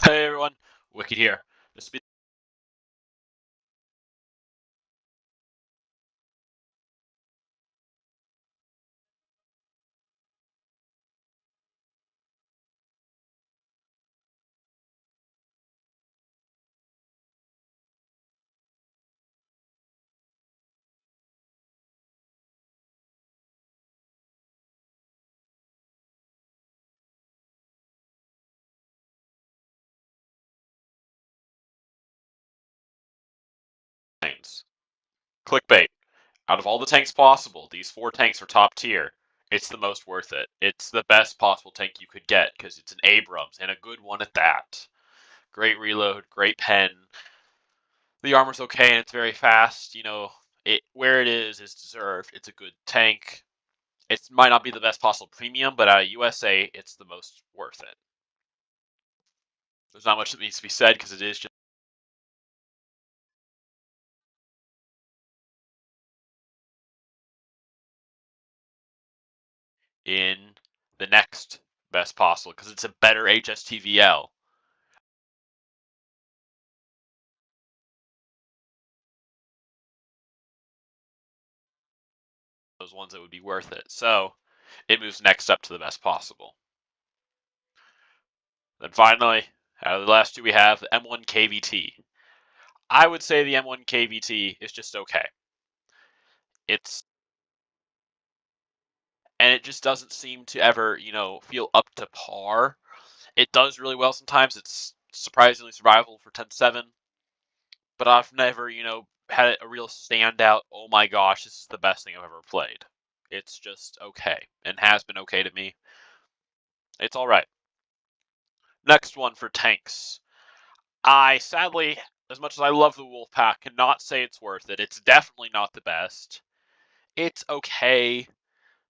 Hey everyone, Wicked here. This will be tanks. Clickbait. Out of all the tanks possible, these 4 tanks are top tier. It's the most worth it. It's the best possible tank you could get because it's an Abrams and a good one at that. Great reload, great pen. The armor's okay and it's very fast. It where it is deserved. It's a good tank. It might not be the best possible premium, but out of USA, it's the most worth it. There's not much that needs to be said because it is just in the next best possible because it's a better HSTVL. Those ones that would be worth it. So it moves next up to the best possible. Then finally, out of the last two we have the M1 KVT. I would say the M1 KVT is just okay. It's and it just doesn't seem to ever, feel up to par. It does really well sometimes. It's surprisingly survivable for 10-7, but I've never, had a real standout, oh my gosh, this is the best thing I've ever played. It's just okay and has been okay to me. It's all right. Next one for tanks. I sadly, as much as I love the Wolfpack, cannot say it's worth it. It's definitely not the best. It's okay,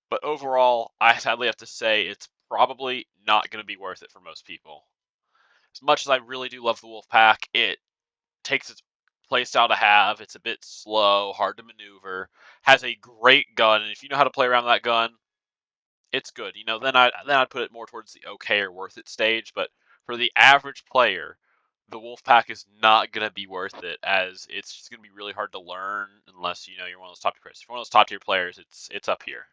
but overall, I sadly have to say it's probably not going to be worth it for most people. As much as I really do love the Wolfpack, it takes its playstyle to have. It's a bit slow, hard to maneuver, has a great gun, and if you know how to play around that gun, it's good. Then I'd put it more towards the okay or worth it stage. But for the average player, the Wolfpack is not gonna be worth it, as it's just gonna be really hard to learn unless you're one of those top tier players. If you're one of those top tier players, it's up here.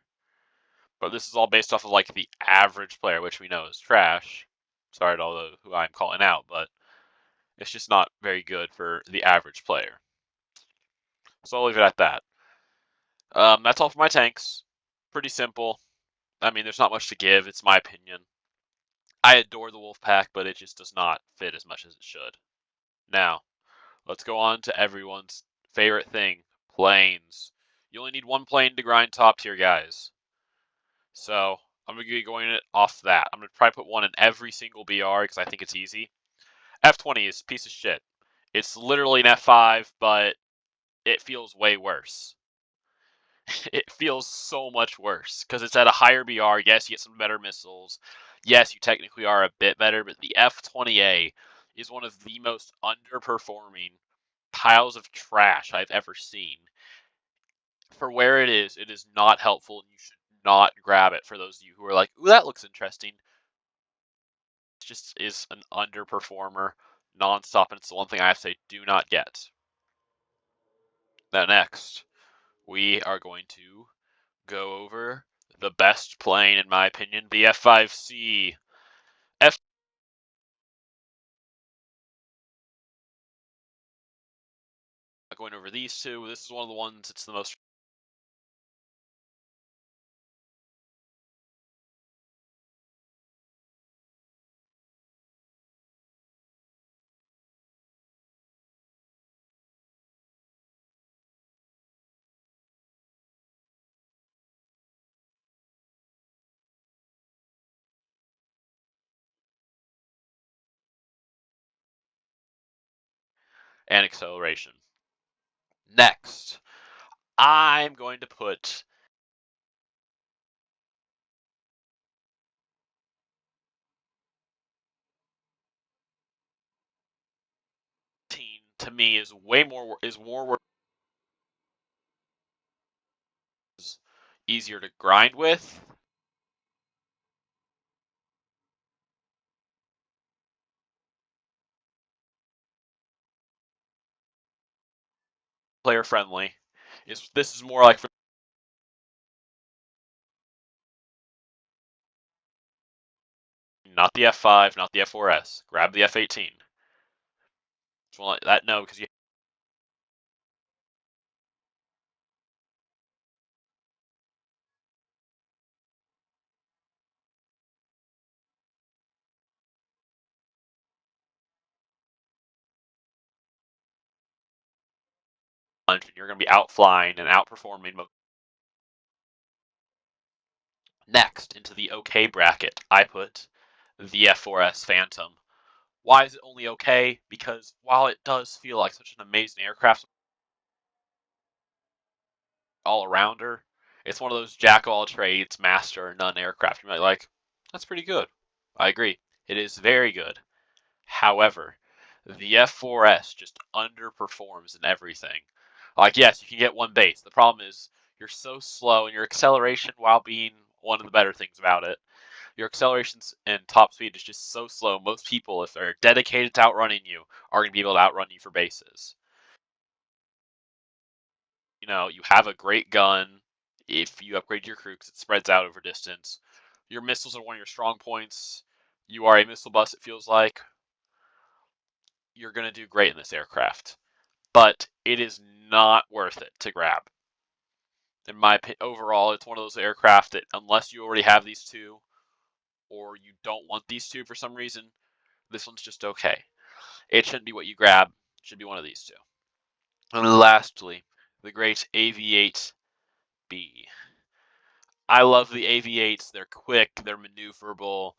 But this is all based off of like the average player, which we know is trash. Sorry to all the who I'm calling out, but it's just not very good for the average player. So I'll leave it at that. That's all for my tanks. Pretty simple. I mean, there's not much to give. It's my opinion. I adore the Wolfpack, but it just does not fit as much as it should. Now, let's go on to everyone's favorite thing, planes. You only need one plane to grind top tier, guys. So, I'm going to be going it off that. I'm going to try to put one in every single BR because I think it's easy. F20 is a piece of shit. It's literally an F5, but it feels way worse. It feels so much worse because it's at a higher BR. Yes, you get some better missiles. Yes, you technically are a bit better, but the F20A is one of the most underperforming piles of trash I've ever seen. For where it is not helpful, and you should not grab it. For those of you who are like, "Ooh, that looks interesting," it just is an underperformer nonstop, and it's the one thing I have to say, do not get. Now, next, we are going to go over the best plane, in my opinion, the F5C. F going over these two. This is one of the ones. It's the most and acceleration. Next, I'm going to put to me is way more is more easier to grind with. player friendly. This is more like for not the F5, not the F4S. Grab the F18. Just want to let that know because you and you're going to be outflying and outperforming. Next, into the OK bracket, I put the F4S Phantom. Why is it only okay? Because while it does feel like such an amazing aircraft all-arounder, it's one of those jack-of-all-trades, master-none aircraft. You might like, that's pretty good. I agree. It is very good. However, the F4S just underperforms in everything. Like, yes, you can get one base. The problem is you're so slow, and your acceleration, while being one of the better things about it, your accelerations and top speed is just so slow. Most people, if they're dedicated to outrunning you, are going to be able to outrun you for bases. You have a great gun if you upgrade your crew because it spreads out over distance. Your missiles are one of your strong points. You are a missile bus, it feels like. You're going to do great in this aircraft. But it is not worth it to grab. In my opinion, overall, it's one of those aircraft that unless you already have these two, or you don't want these two for some reason, this one's just okay. It shouldn't be what you grab. It should be one of these two. And lastly, the great AV-8B. I love the AV-8s. They're quick, they're maneuverable.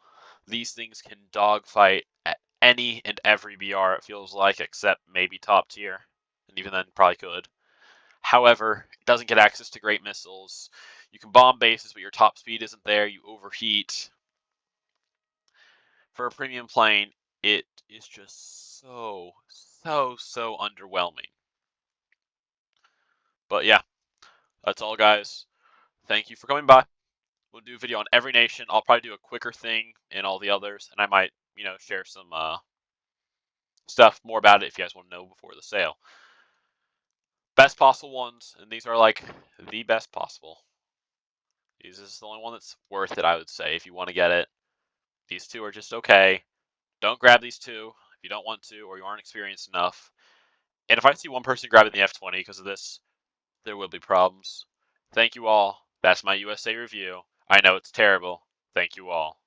These things can dogfight at any and every BR, it feels like, except maybe top tier. And even then, probably could. However, it doesn't get access to great missiles. You can bomb bases, but your top speed isn't there. You overheat. For a premium plane, it is just so underwhelming. But yeah, that's all, guys. Thank you for coming by. We'll do a video on every nation. I'll probably do a quicker thing in all the others, and I might, share some stuff more about it if you guys want to know before the sale. Best possible ones, and these are like the best possible. These is the only one that's worth it, I would say, if you want to get it. These two are just okay. Don't grab these two if you don't want to or you aren't experienced enough. And if I see one person grabbing the F-20 because of this, there will be problems. Thank you all. That's my USA review. I know it's terrible. Thank you all.